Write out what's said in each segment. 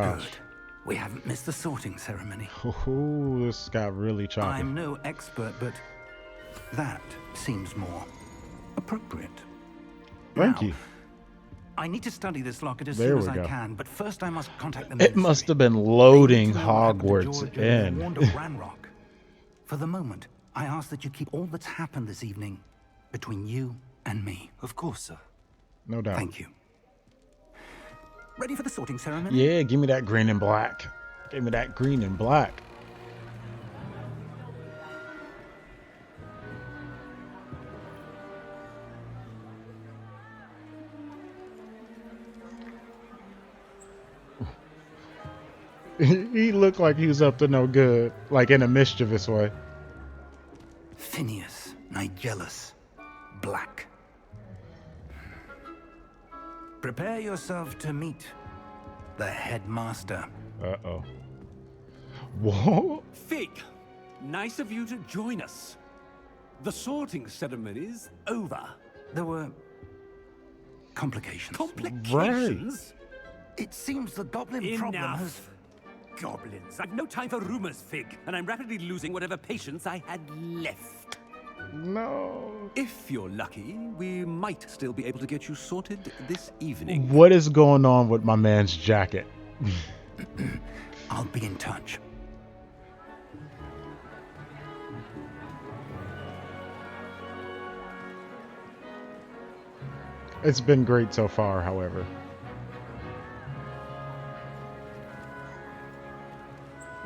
gosh. Good. We haven't missed the sorting ceremony. Ooh, this got really choppy. I'm no expert, but that seems more appropriate. Thank Now, you. I need to study this locket as There soon as we I go. can, but first I must contact the It ministry. must have been They loading need to know what happened to Hogwarts George and in. Wanda Ranrock. For the moment, I ask that you keep all that's happened this evening between you and me. Of course, sir. No doubt. Thank you. Ready for the sorting ceremony? Yeah, give me that green and black. Give me that green and black. He looked like he was up to no good, like in a mischievous way. Phineas, Nigellus, Black. Prepare yourself to meet the headmaster. Uh-oh. What? Fig, nice of you to join us. The sorting ceremony's over. There were complications. Complications? It seems the goblin problem has... Enough. Goblins. I've no time for rumors, Fig, and I'm rapidly losing whatever patience I had left. No. If you're lucky, we might still be able to get you sorted this evening. What is going on with my man's jacket? I'll be in touch. It's been great so far, however.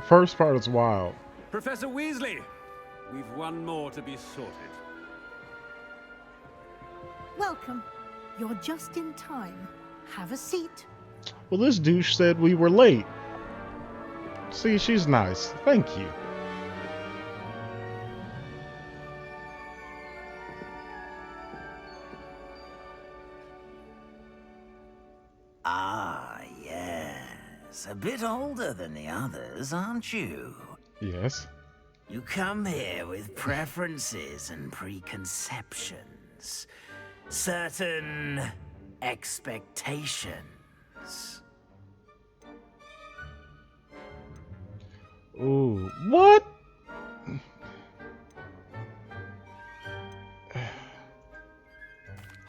First part is wild. Professor Weasley, we've one more to be sorted. Welcome. You're just in time. Have a seat. Well, this douche said we were late. See, she's nice. Thank you. Ah, yes. A bit older than the others, aren't you? Yes. You come here with preferences and preconceptions. Certain expectations. Ooh, what?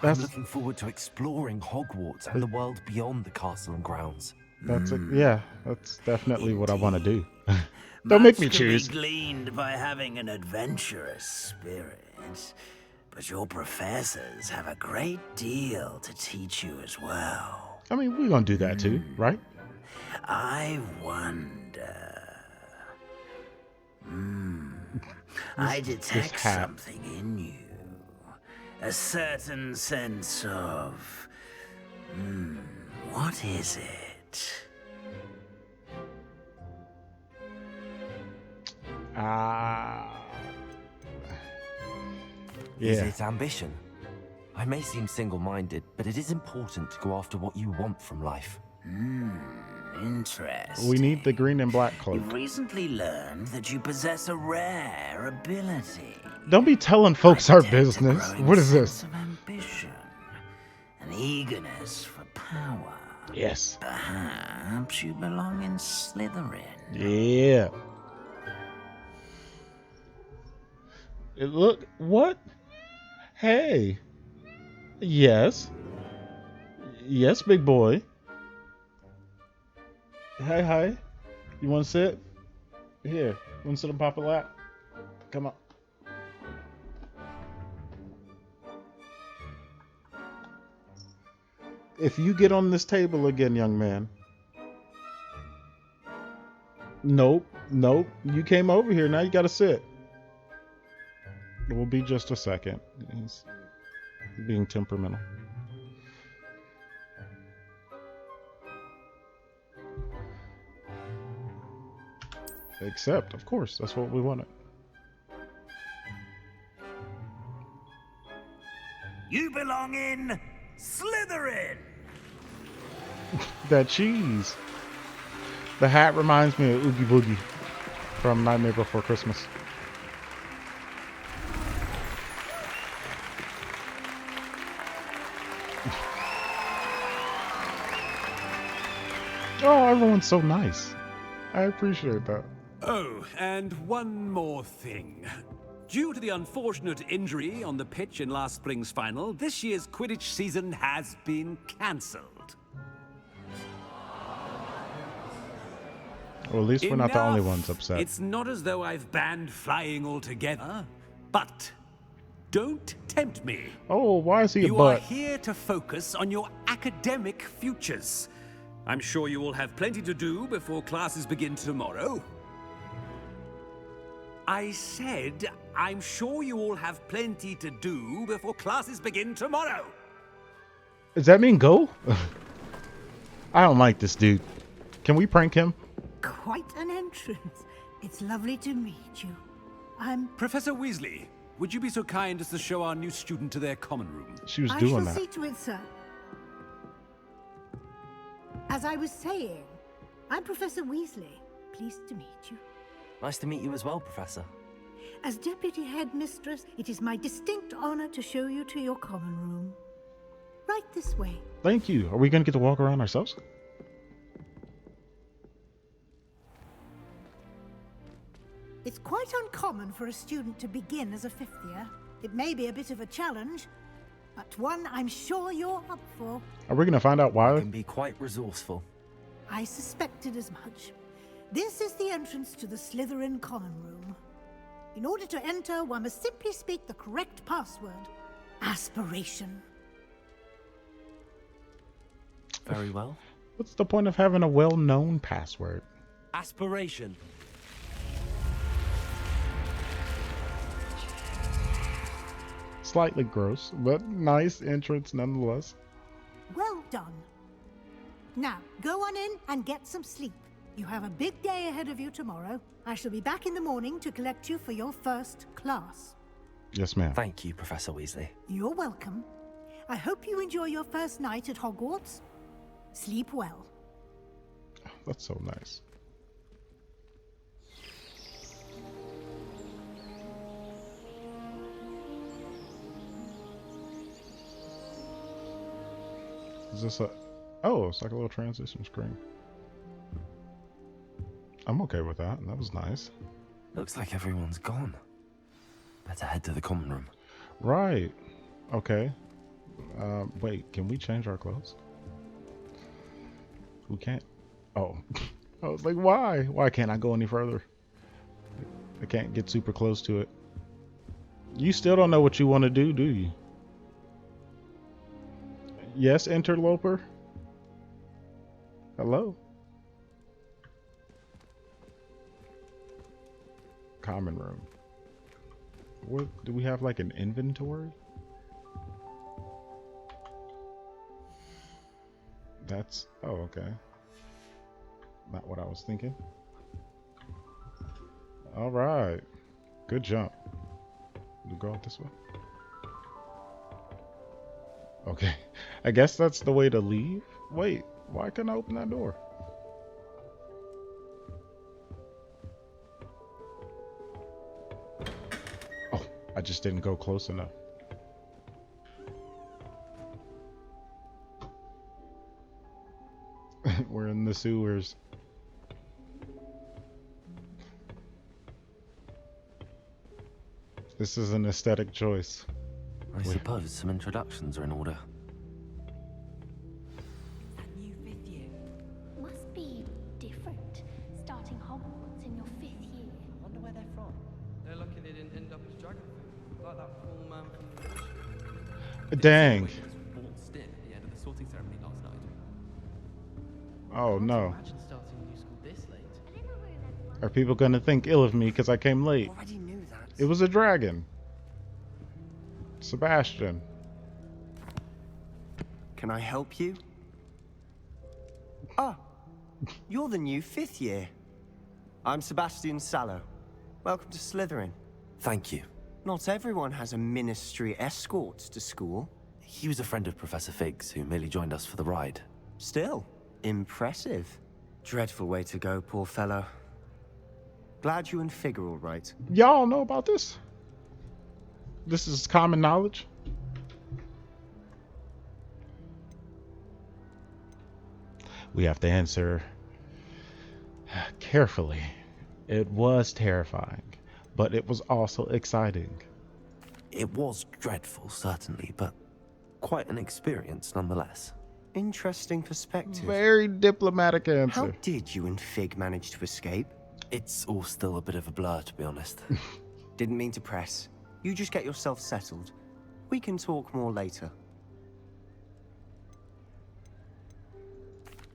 I'm looking forward to exploring Hogwarts and the world beyond the castle and grounds. That's it. Yeah, that's definitely what I want to do. Don't make me choose. Much can be gleaned by having an adventurous spirit, but your professors have a great deal to teach you as well. I mean, we're gonna do that too, right? I wonder. I detect something in you. A certain sense of... what is it? Is Yeah. it ambition? I may seem single-minded, but it is important to go after what you want from life. Interesting. We need the green and black cloak. You've recently learned that you possess a rare ability. Don't be telling folks our Detect a business. growing What is sense this? of ambition, an eagerness for power. Yes. Perhaps you belong in Slytherin. Yeah. Look, what? Hey. Yes. Yes, big boy. Hey, hi. You want to sit? Here. You want to sit on Papa lap? Come on. If you get on this table again, young man. Nope. Nope. You came over here. Now you got to sit. It will be just a second. He's being temperamental. Except, of course, that's what we wanted. You belong in Slytherin. That cheese. The hat reminds me of Oogie Boogie from Nightmare Before Christmas. Oh, I Everyone's so nice. I appreciate that. Oh, and one more thing. Due to the unfortunate injury on the pitch in last spring's final, this year's Quidditch season has been cancelled. Well, at least we're not the only ones upset. It's not as though I've banned flying altogether, but don't tempt me. Oh, why is he a You are butt? here to focus on your academic futures. I'm sure you will have plenty to do before classes begin tomorrow. I said, I'm sure you all have plenty to do before classes begin tomorrow. Does that mean go? I don't like this dude. Can we prank him? Quite an entrance. It's lovely to meet you. I'm... Professor Weasley, would you be so kind as to show our new student to their common room? She was I doing shall that. see to it, sir. As I was saying, I'm Professor Weasley. Pleased to meet you. Nice to meet you as well, Professor. As Deputy Headmistress, it is my distinct honor to show you to your common room. Right this way. Thank you. Are we going to get to walk around ourselves? It's quite uncommon for a student to begin as a fifth year. It may be a bit of a challenge, but one I'm sure you're up for. Are we going to find out why? Can be quite resourceful. I suspected as much. This is the entrance to the Slytherin common room. In order to enter, one must simply speak the correct password. Aspiration. Very well. What's the point of having a well-known password? Aspiration. Slightly gross, but nice entrance nonetheless. Well done. Now, go on in and get some sleep. You have a big day ahead of you tomorrow. I shall be back in the morning to collect you for your first class. Yes, ma'am. Thank you, Professor Weasley. You're welcome. I hope you enjoy your first night at Hogwarts. Sleep well. That's so nice. Is this a... Oh, it's like a little transition screen. I'm okay with that. That was nice. Looks like everyone's gone. Better head to the common room. Right. Okay. Wait, can we change our clothes? We can't. Oh. I was like, why? Why can't I go any further? I can't get super close to it. You still don't know what you want to do you? Yes, interloper? Hello? Common room. What, do we have like an inventory? That's... Oh, okay. Not what I was thinking. Alright. Good jump. We go out this way? Okay. I guess that's the way to leave? Wait, why couldn't I open that door? Oh, I just didn't go close enough. We're in the sewers. This is an aesthetic choice. I suppose some introductions are in order. That new fifth year must be different. Starting Hogwarts in your fifth year. I wonder where they're from. They're lucky they didn't end up as dragon food, like that poor man from the Dang. waltzed in at the end of the sorting ceremony last night. Oh no. Imagine starting a new school this late. Are people gonna think ill of me because I came late? Already knew that. It was a dragon. Sebastian. Can I help you? Ah, you're the new fifth year. I'm Sebastian Sallow. Welcome to Slytherin. Thank you. Not everyone has a ministry escort to school. He was a friend of Professor Fig's who merely joined us for the ride. Still, impressive. Dreadful way to go, poor fellow. Glad you and Fig are all right. Y'all know about this? This is common knowledge. We have to answer carefully. It was terrifying, but it was also exciting. It was dreadful, certainly, but quite an experience nonetheless. Interesting perspective. Very diplomatic How answer. did you and Fig manage to escape? It's all still a bit of a blur, to be honest. Didn't mean to press. You just get yourself settled. We can talk more later.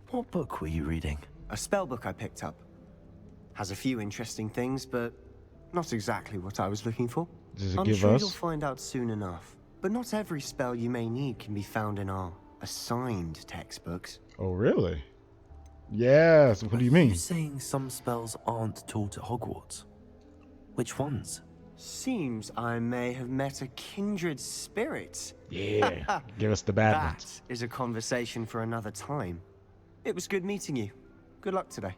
What book were you reading? A spell book I picked up. Has a few interesting things, but not exactly what I was looking for. Does it I'm give sure us? you'll find out soon enough. But not every spell you may need can be found in our assigned textbooks. Oh, really? Yes. What do you Are mean? you saying some spells aren't taught at Hogwarts? Which ones? Seems I may have met a kindred spirit. Yeah. Give us the bad ones. That is a conversation for another time. It was good meeting you. Good luck today.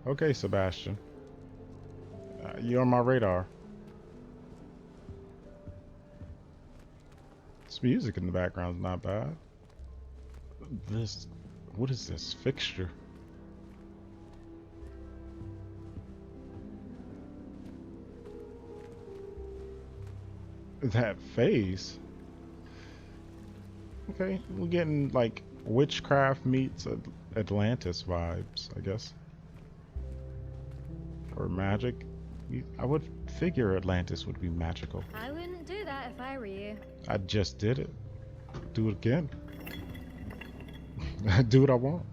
Okay, Sebastian. You're on my radar. This music in the background is not bad. What is this fixture? That face. Okay, we're getting like witchcraft meets Atlantis vibes, I guess. Or magic. I would figure Atlantis would be magical. I wouldn't do that if I were you. I just did it. Do it again. I do what I want.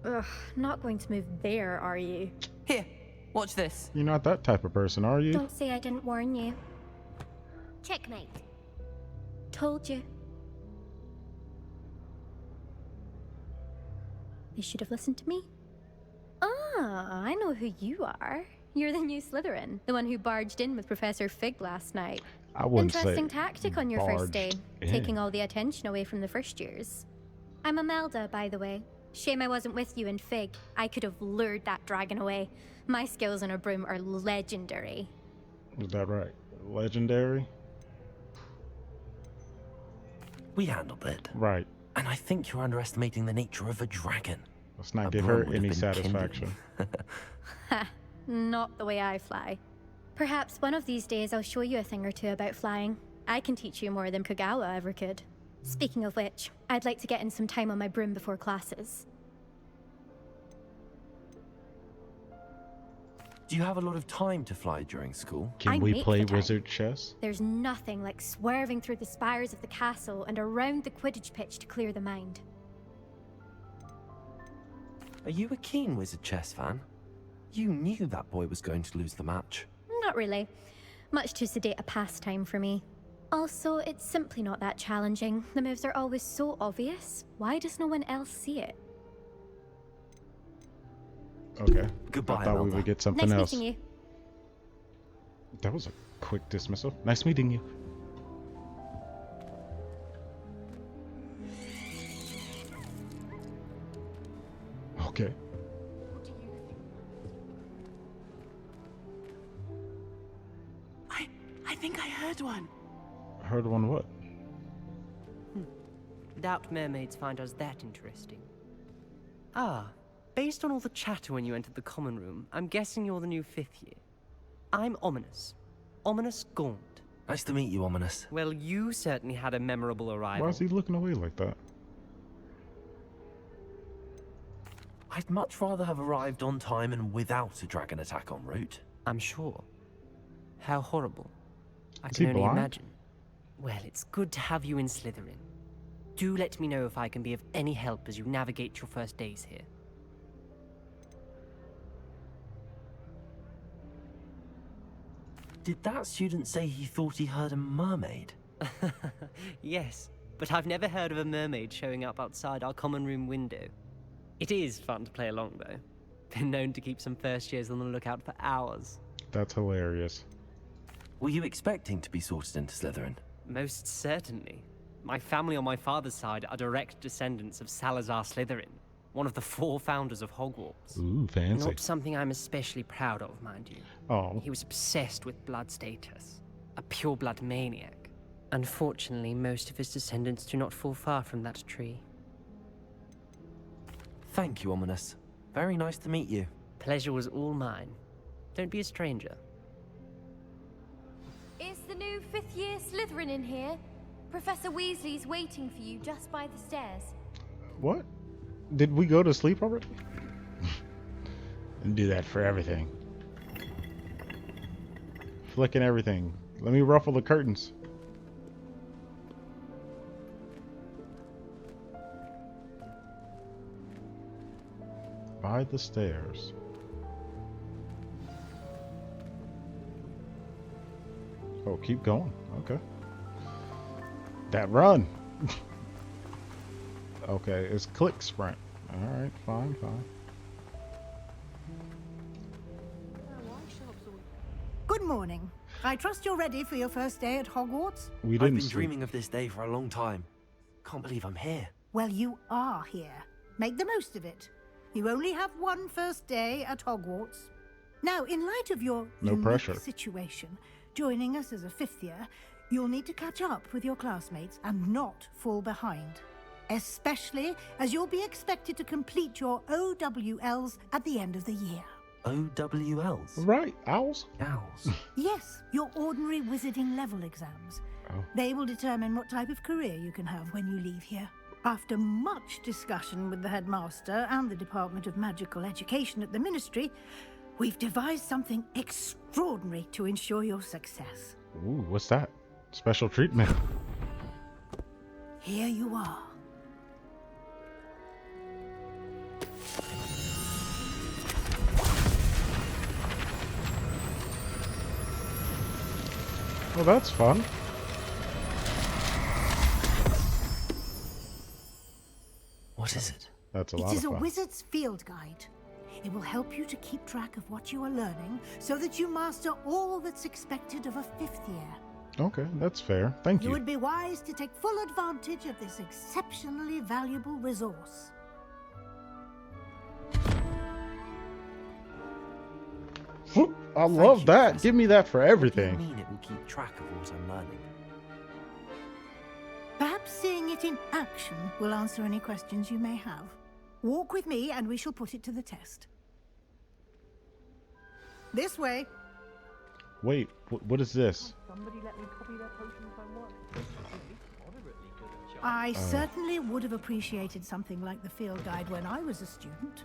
Ugh, not going to move there, are you? Here, watch this. You're not that type of person, are you? Don't say I didn't warn you. Checkmate. Told you. You should have listened to me. Ah, I know who you are. You're the new Slytherin, the one who barged in with Professor Fig last night. I wouldn't Interesting say tactic on your first day, barged in. taking all the attention away from the first years. I'm Imelda, by the way. Shame I wasn't with you in Fig. I could have lured that dragon away. My skills on a broom are legendary. Is that right? Legendary? We handled it. Right. And I think you're underestimating the nature of a dragon. Let's not A give broom her would have any been satisfaction. Ha, not the way I fly. Perhaps one of these days I'll show you a thing or two about flying. I can teach you more than Kagawa ever could. Speaking of which, I'd like to get in some time on my broom before classes. Do you have a lot of time to fly during school? Can I we make play the time. wizard chess? There's nothing like swerving through the spires of the castle and around the Quidditch pitch to clear the mind. Are you a keen wizard chess fan? You knew that boy was going to lose the match. Not really. Much too sedate a pastime for me. Also, it's simply not that challenging. The moves are always so obvious. Why does no one else see it? Okay. Goodbye, I thought we Imelda. would get something Nice else. meeting you. That was a quick dismissal. Nice meeting you. Okay. I think I heard one. Heard one what? Doubt mermaids find us that interesting. Ah, based on all the chatter when you entered the common room, I'm guessing you're the new 5th year. I'm Ominous. Ominous Gaunt. Nice to meet you, Ominous. Well, you certainly had a memorable arrival. Why is he looking away like that? I'd much rather have arrived on time and without a dragon attack en route. I'm sure. How horrible. I Is can he only blind? imagine. Well, it's good to have you in Slytherin. Do let me know if I can be of any help as you navigate your first days here. Did that student say he thought he heard a mermaid? Yes, but I've never heard of a mermaid showing up outside our common room window. It is fun to play along, though. Been known to keep some first years on the lookout for hours. That's hilarious. Were you expecting to be sorted into Slytherin? Most certainly. My family on my father's side are direct descendants of Salazar Slytherin, one of the 4 founders of Hogwarts. Ooh, fancy. Not something I'm especially proud of, mind you. Oh, He was obsessed with blood status, a pure-blood maniac. Unfortunately, most of his descendants do not fall far from that tree. Thank you, Ominous. Very nice to meet you. Pleasure was all mine. Don't be a stranger. Is the new 5th year Slytherin in here? Professor Weasley's waiting for you just by the stairs. What? Did we go to sleep already? And do that for everything. Flicking everything. Let me ruffle the curtains. By the stairs. Oh, keep going. Okay. That run. Okay, it's click sprint. Alright, fine. Good morning. I trust you're ready for your first day at Hogwarts? We I've didn't been sleep. dreaming of this day for a long time. Can't believe I'm here. Well, you are here. Make the most of it. You only have one first day at Hogwarts. Now, in light of your unique pressure. situation, joining us as a 5th year, you'll need to catch up with your classmates and not fall behind. Especially as you'll be expected to complete your OWLs at the end of the year. OWLs? Right, owls? Owls. Yes, your ordinary wizarding level exams. Oh. They will determine what type of career you can have when you leave here. After much discussion with the headmaster and the Department of Magical Education at the Ministry, we've devised something extraordinary to ensure your success. Ooh, what's that? Special treatment. Here you are. Well, that's fun. What is it? That's a lot It of is a fun. wizard's field guide. It will help you to keep track of what you are learning so that you master all that's expected of a 5th year. Okay, that's fair. Thank You you. would be wise to take full advantage of this exceptionally valuable resource. I love that. Give me that for What do you everything. mean it will keep track of what I'm learning? Perhaps seeing it in action will answer any questions you may have. Walk with me and we shall put it to the test. This way. Wait, what is this? Somebody let me copy their potions homework. Moderately good at I certainly would have appreciated something like the field guide when I was a student.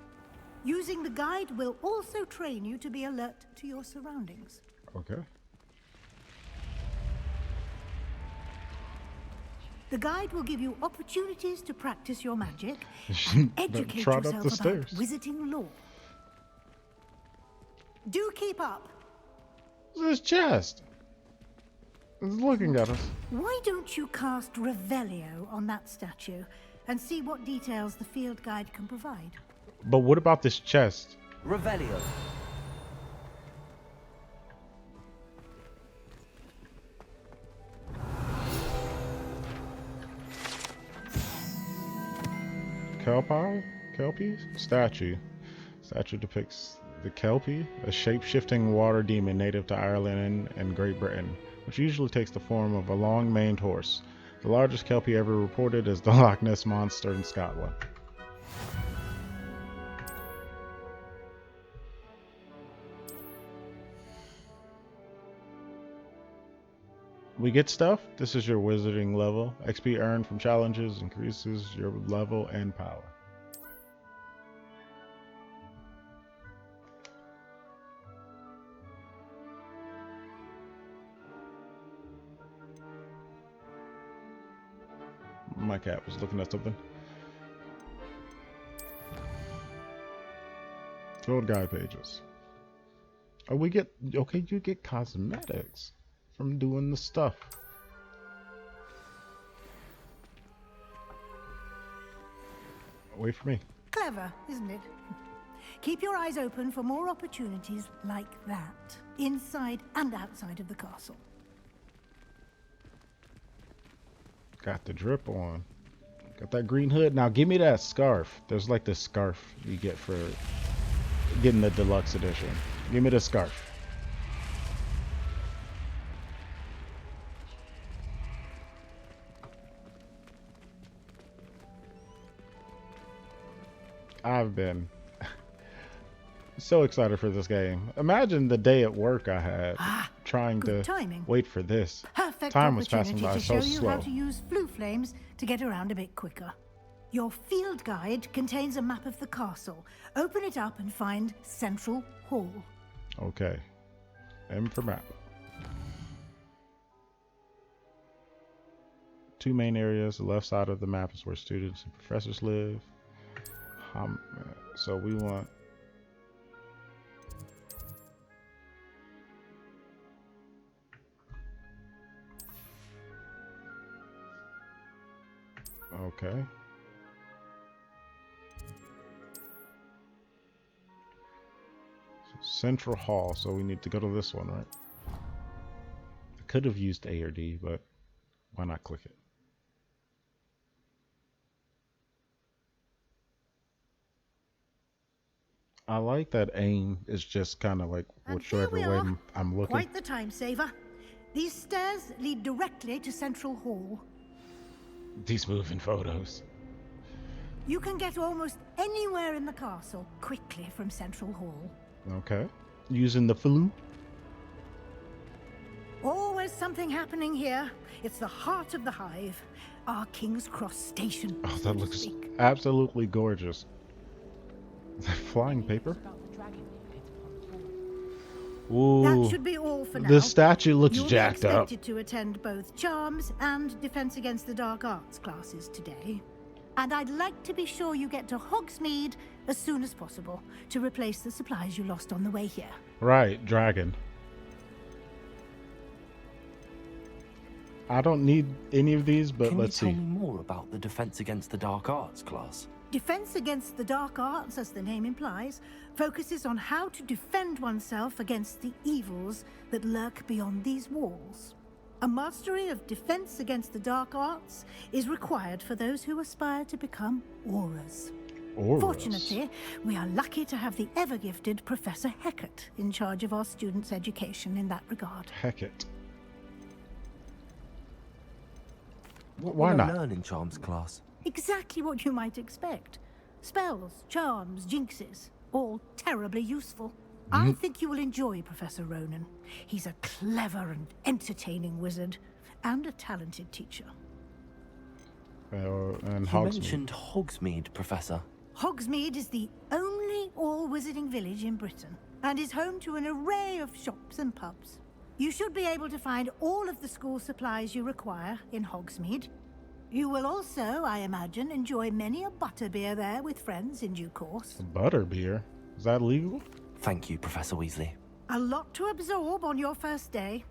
Using the guide will also train you to be alert to your surroundings. Okay. The guide will give you opportunities to practice your magic and educate Trot up yourself the about stairs. wizarding lore. Do keep up. This chest. It's looking at us. Why don't you cast Revelio on that statue and see what details the field guide can provide? But what about this chest? Revelio. Kelpie? Statue. Statue depicts the Kelpie, a shape-shifting water demon native to Ireland and Great Britain, which usually takes the form of a long-maned horse. The largest Kelpie ever reported is the Loch Ness Monster in Scotland. We get stuff. This is your wizarding level. XP earned from challenges increases your level and power. My cat was looking at something. Field guide pages. Oh, we get, okay, you get cosmetics from doing the stuff. Wait for me. Clever, isn't it? Keep your eyes open for more opportunities like that, inside and outside of the castle. Got the drip on. Got that green hood. Now give me that scarf. There's like this scarf you get for getting the deluxe edition. Give me the scarf. I've been so excited for this game. Imagine the day at work I had trying to timing. wait for this. Perfect Time was passing opportunity by to so show you slow. how to use flue flames to get around a bit quicker. Your field guide contains a map of the castle. Open it up and find Central Hall. Okay. M for map. 2 main areas. The left side of the map is where students and professors live. So we want... Okay. Central Hall, so we need to go to this one, right? I could have used A or D, but why not click it? I like that aim is just kind of like whichever way I'm looking. Quite the time saver. These stairs lead directly to Central Hall. These moving photos. You can get almost anywhere in the castle quickly from Central Hall. Okay. Using the flue. Always something happening here. It's the heart of the hive. Our King's Cross station. Oh, that looks absolutely gorgeous. Is that flying paper? Ooh. That should be all for now. The statue looks You'll jacked be up. expected to attend both Charms and Defense Against the Dark Arts classes today. And I'd like to be sure you get to Hogsmeade as soon as possible to replace the supplies you lost on the way here. Right, dragon. I don't need any of these, but let's see. Can you tell me more about the Defense Against the Dark Arts class? Defense Against the Dark Arts, as the name implies, focuses on how to defend oneself against the evils that lurk beyond these walls. A mastery of Defense Against the Dark Arts is required for those who aspire to become Auras. Fortunately, we are lucky to have the ever-gifted Professor Hecat in charge of our students' education in that regard. Hecat. What Why will I not? learn in Charms class? Exactly what you might expect. Spells, charms, jinxes, all terribly useful. I think you will enjoy Professor Ronan. He's a clever and entertaining wizard, and a talented teacher. And You Hogsmeade. mentioned Hogsmeade, Professor. Hogsmeade is the only all-wizarding village in Britain, and is home to an array of shops and pubs. You should be able to find all of the school supplies you require in Hogsmeade. You will also, I imagine, enjoy many a butterbeer there with friends in due course. Butterbeer? Is that legal? Thank you, Professor Weasley. A lot to absorb on your first day,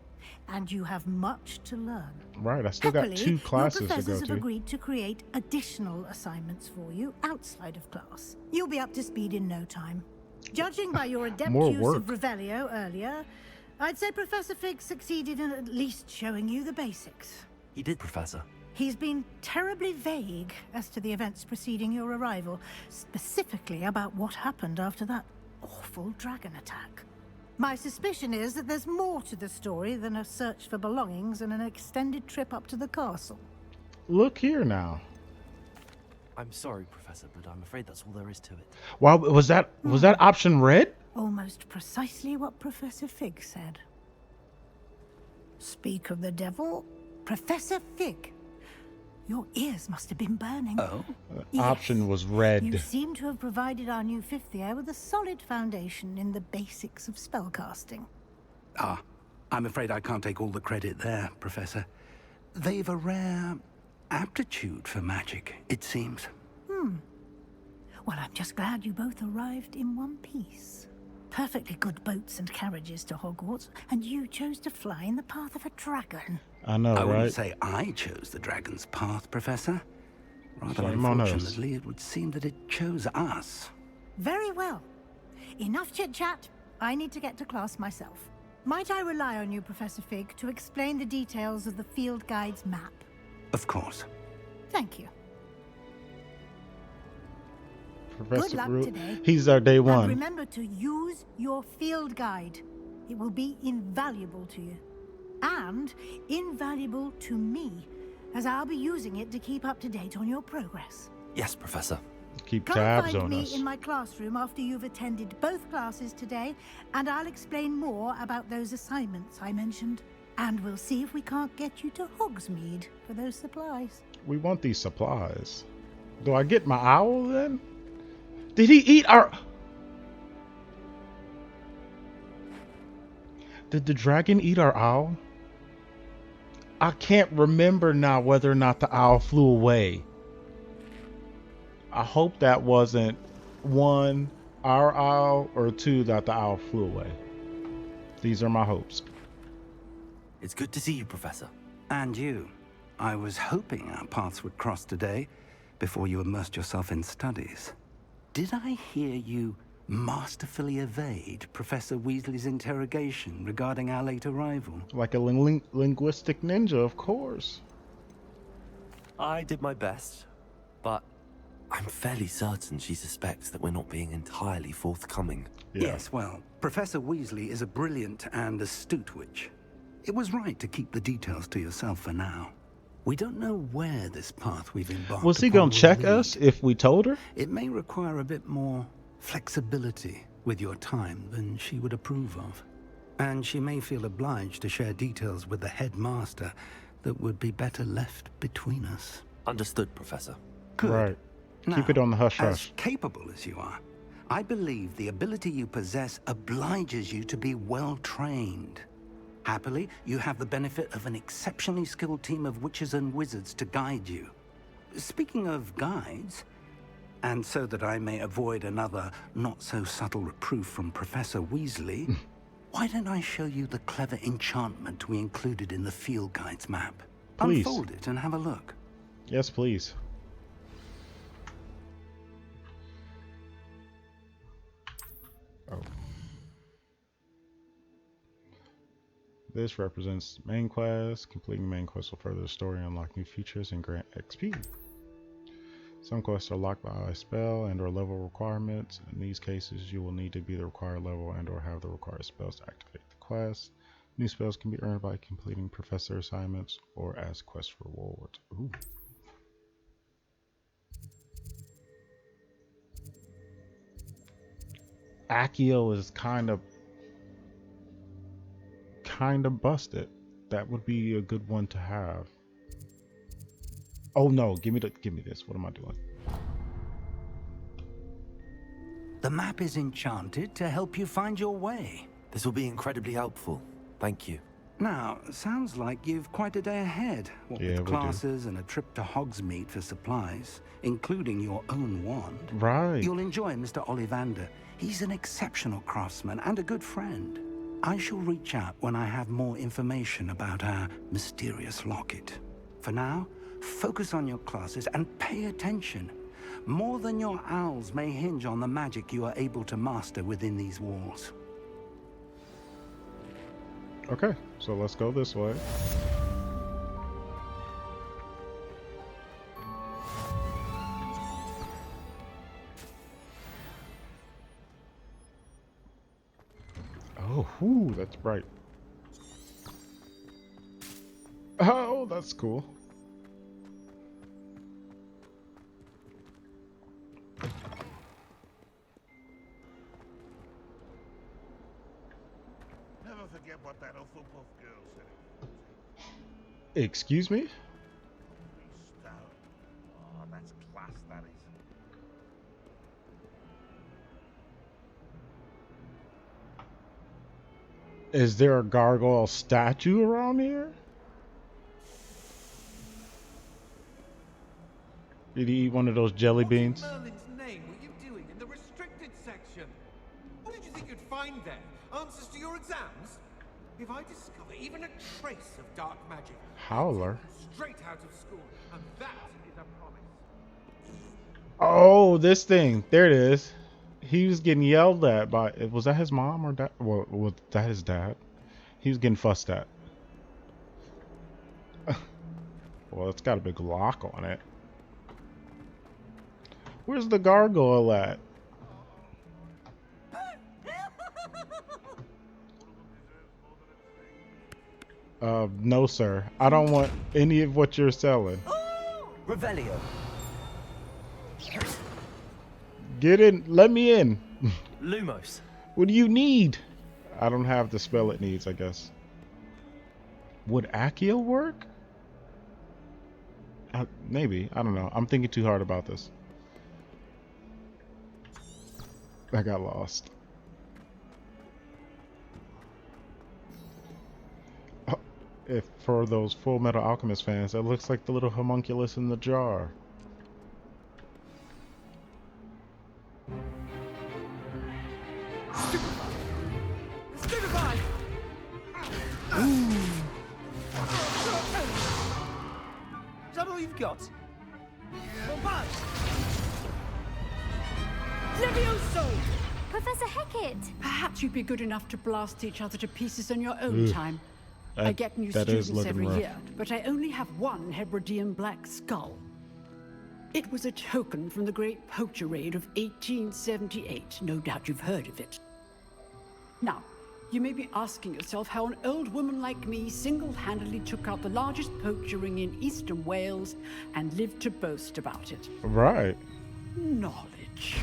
and you have much to learn. Right, I still got Happily, 2 classes your to professors go have to. agreed to create additional assignments for you outside of class. You'll be up to speed in no time. Judging by your adept More use work. of Revelio earlier, I'd say Professor Fig succeeded in at least showing you the basics. He did, Professor. He's been terribly vague as to the events preceding your arrival, specifically about what happened after that awful dragon attack. My suspicion is that there's more to the story than a search for belongings and an extended trip up to the castle. Look here now. I'm sorry, Professor, but I'm afraid that's all there is to it. Wow, was that option red? Almost precisely what Professor Fig said. Speak of the devil, Professor Fig. Your ears must have been burning. Oh? Yes. Option was red. You seem to have provided our new fifth year with a solid foundation in the basics of spellcasting. Ah, I'm afraid I can't take all the credit there, Professor. They've a rare aptitude for magic, it seems. Well, I'm just glad you both arrived in one piece. Perfectly good boats and carriages to Hogwarts, and you chose to fly in the path of a dragon. I know, I wouldn't right? say I chose the dragon's path, Professor. Rather Shame on us. unfortunately, it would seem that it chose us. Very well. Enough chit-chat. I need to get to class myself. Might I rely on you, Professor Fig, to explain the details of the field guide's map? Of course. Thank you. Professor luck Root. today. He's our day And one. remember to use your field guide. It will be invaluable to you. And invaluable to me, as I'll be using it to keep up to date on your progress. Yes, Professor. Keep Come tabs find on me us. in my classroom after you've attended both classes today, and I'll explain more about those assignments I mentioned. And we'll see if we can't get you to Hogsmeade for those supplies. We want these supplies. Do I get my owl then? Did he eat our... Did the dragon eat our owl? I can't remember now whether or not the owl flew away. I hope that wasn't one, our owl, or two, that the owl flew away. These are my hopes. It's good to see you, Professor. And you. I was hoping our paths would cross today before you immersed yourself in studies. Did I hear you masterfully evade Professor Weasley's interrogation regarding our late arrival? Like a linguistic ninja, of course. I did my best, but I'm fairly certain she suspects that we're not being entirely forthcoming. Yeah. Yes, well, Professor Weasley is a brilliant and astute witch. It was right to keep the details to yourself for now. We don't know where this path we've embarked Was he upon gonna check will us lead. if we told her? It may require a bit more flexibility with your time than she would approve of. And she may feel obliged to share details with the headmaster that would be better left between us. Understood, Professor. Good. Right. Now, Keep it on the hush as hush. capable as you are, I believe the ability you possess obliges you to be well trained. Happily, you have the benefit of an exceptionally skilled team of witches and wizards to guide you. Speaking of guides, and so that I may avoid another not-so-subtle reproof from Professor Weasley, why don't I show you the clever enchantment we included in the field guide's map? Please. Unfold it and have a look. Yes, please. Oh. This represents main quest. Completing main quest will further the story, unlock new features, and grant XP. Some quests are locked by a spell and or level requirements. In these cases, you will need to be the required level and or have the required spells to activate the quest. New spells can be earned by completing professor assignments or as quest rewards. Ooh. Accio is kind of busted. That would be a good one to have. Oh no, give me this. What am I doing? The map is enchanted to help you find your way. This will be incredibly helpful. Thank you. Now, sounds like you've quite a day ahead. What Yeah, we with do. classes and a trip to Hogsmeade for supplies, including your own wand. Right. You'll enjoy Mr. Ollivander. He's an exceptional craftsman and a good friend. I shall reach out when I have more information about our mysterious locket. For now, focus on your classes and pay attention. More than your owls may hinge on the magic you are able to master within these walls. Okay, so let's go this way. Oh, whoo, that's bright. Oh, that's cool. Never forget what that Hufflepuff girl said. Excuse me? Stone. Oh, that's class, that is. Is there a gargoyle statue around here? Did he eat one of those jelly beans? What in Merlin's name were you doing in the restricted section? What did you think you'd find there? Answers to your exams? If I discover even a trace of dark magic, Howler. straight out of school, and that is a promise. Oh, this thing. There it is. He was getting yelled at by... Was that his mom or dad? Well, was that his dad? He was getting fussed at. Well, it's got a big lock on it. Where's the gargoyle at? No, sir. I don't want any of what you're selling. Revelio. Get in. Let me in. Lumos. What do you need? I don't have the spell it needs, I guess. Would Accio work? Maybe. I don't know. I'm thinking too hard about this. I got lost. If for those Full Metal Alchemist fans, that looks like the little homunculus in the jar. Stupefy! Is that all you've got? Levioso! Professor Hecat! Perhaps you'd be good enough to blast each other to pieces in your own time. I get new that is students looking every rough. year, but I only have one Hebridean black skull. It was a token from the Great Poacher Raid of 1878. No doubt you've heard of it. Now, you may be asking yourself how an old woman like me single-handedly took out the largest poacher ring in eastern Wales and lived to boast about it. Right. Knowledge.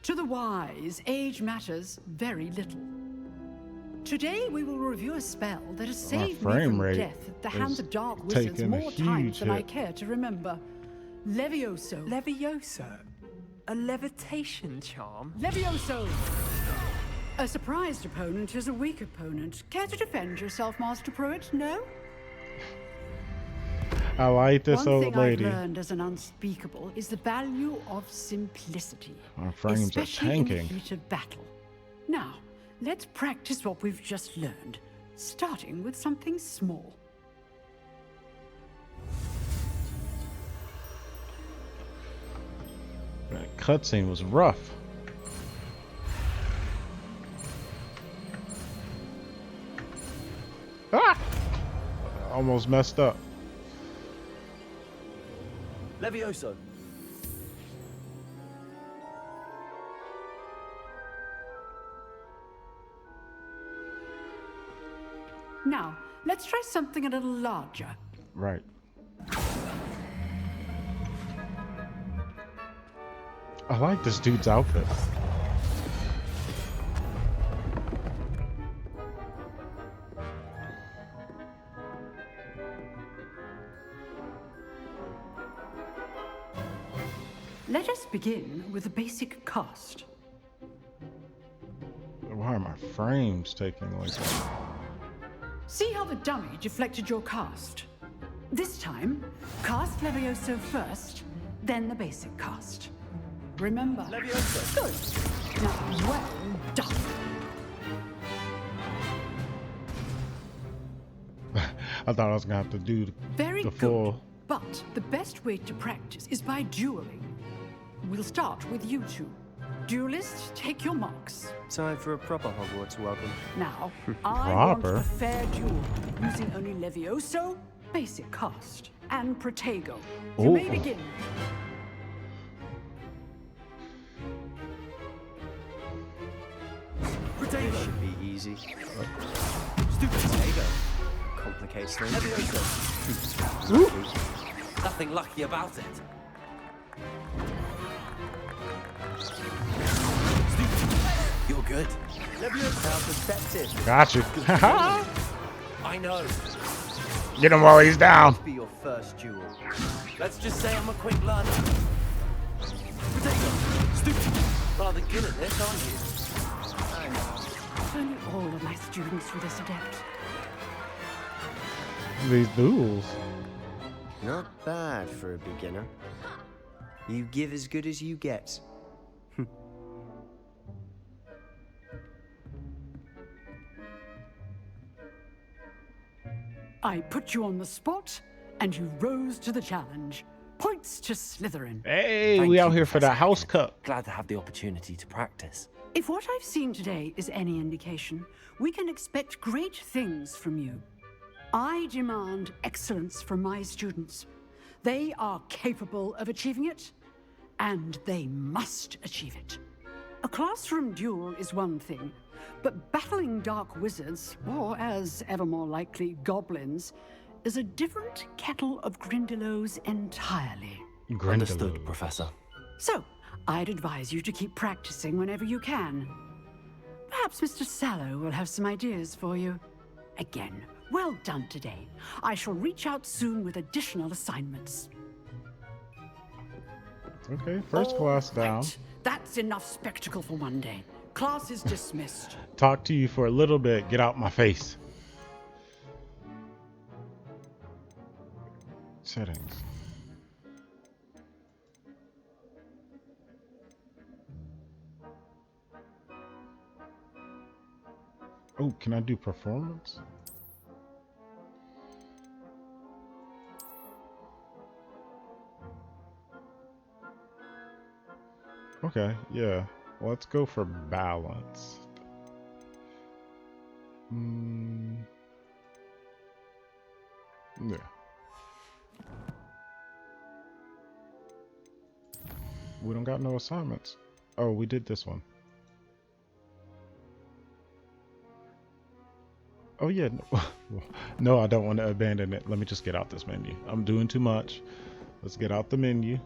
To the wise, age matters very little. Today we will review a spell that has saved me from death at the hands of dark wizards more times than I care to remember. Levioso. Levioso? A levitation charm? Levioso! A surprised opponent is a weak opponent. Care to defend yourself, Master Pruitt? No? I like this old One lady. thing I've learned as an unspeakable is the value of simplicity. My frames especially are in the tanking. heat of battle. Now, let's practice what we've just learned, starting with something small. That cutscene was rough. Ah! Almost messed up. Levioso. Now, let's try something a little larger. Right. I like this dude's outfit. Let us begin with a basic cast. Why are my frames taking like that? See how the dummy deflected your cast? This time, cast Levioso first, then the basic cast. Remember. Levioso. Good. Now, well done. I thought I was gonna have to do Very the good. full. But the best way to practice is by dueling. We'll start with you two. Duelists, take your marks. Time for a proper Hogwarts welcome. Now, I want Proper? a fair duel, using only Levioso, basic cast, and Protego. You may Ooh. begin. This should be easy. Stupid Protego. Complicates things. Levioso. Nothing lucky about it. You're good. Levioso perspective. Got you. I know. Get him while he's down. Be your first duel. Let's just say I'm a quick learner. Potato. Stupid. Rather good at this, aren't you? If only all of my students were this adept. These duels. Not bad for a beginner. You give as good as you get. I put you on the spot, and you rose to the challenge. Points to Slytherin. Hey, Thank we you, out here for Professor that house Hecat. cup. Glad to have the opportunity to practice. If what I've seen today is any indication, we can expect great things from you. I demand excellence from my students. They are capable of achieving it, and they must achieve it. A classroom duel is one thing, but battling dark wizards, or as ever more likely, goblins, is a different kettle of Grindylows entirely. Understood, Professor. So, I'd advise you to keep practicing whenever you can. Perhaps Mr. Sallow will have some ideas for you. Again, well done today. I shall reach out soon with additional assignments. Okay, first class down. That's enough spectacle for one day. Class is dismissed. Talk to you for a little bit. Get out my face. Settings. Oh, can I do performance? Okay, yeah. Let's go for balance. Yeah. We don't got no assignments. Oh, we did this one. Oh yeah, no, I don't want to abandon it. Let me just get out this menu. I'm doing too much. Let's get out the menu.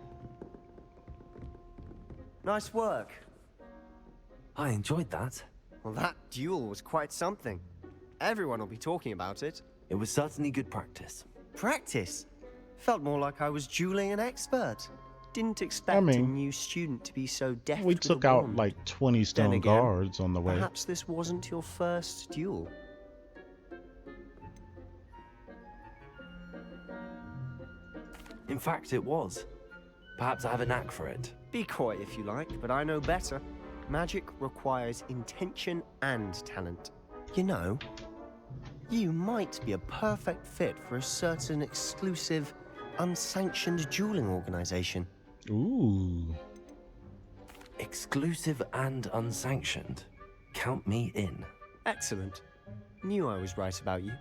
Nice work. I enjoyed that. Well, that duel was quite something. Everyone will be talking about it. It was certainly good practice. Practice? Felt more like I was dueling an expert. Didn't expect a new student to be so deft. We took out like 20 stone guards on the way. Perhaps this wasn't your first duel. In fact, it was. Perhaps I have a knack for it. Be coy if you like, but I know better. Magic requires intention and talent. You know, you might be a perfect fit for a certain exclusive, unsanctioned dueling organization. Ooh. Exclusive and unsanctioned. Count me in. Excellent. Knew I was right about you.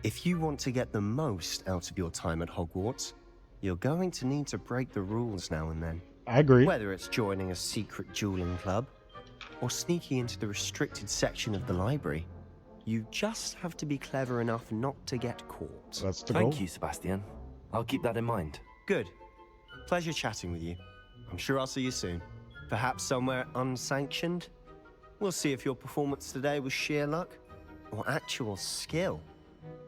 If you want to get the most out of your time at Hogwarts, you're going to need to break the rules now and then. I agree. Whether it's joining a secret dueling club or sneaking into the restricted section of the library, you just have to be clever enough not to get caught. That's the goal. Thank you, Sebastian. I'll keep that in mind. Good. Pleasure chatting with you. I'm sure I'll see you soon. Perhaps somewhere unsanctioned? We'll see if your performance today was sheer luck or actual skill.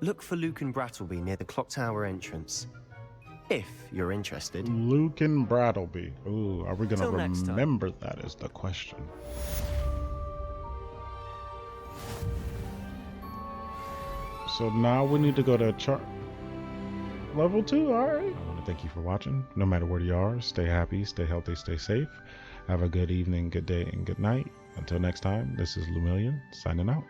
Look for Luke and Brattleby near the clock tower entrance. If you're interested. Luke and Brattleby. Ooh, are we gonna remember that is the question. So now we need to go to level 2, alright. I want to thank you for watching. No matter where you are, stay happy, stay healthy, stay safe. Have a good evening, good day, and good night. Until next time, this is Lumillion, signing out.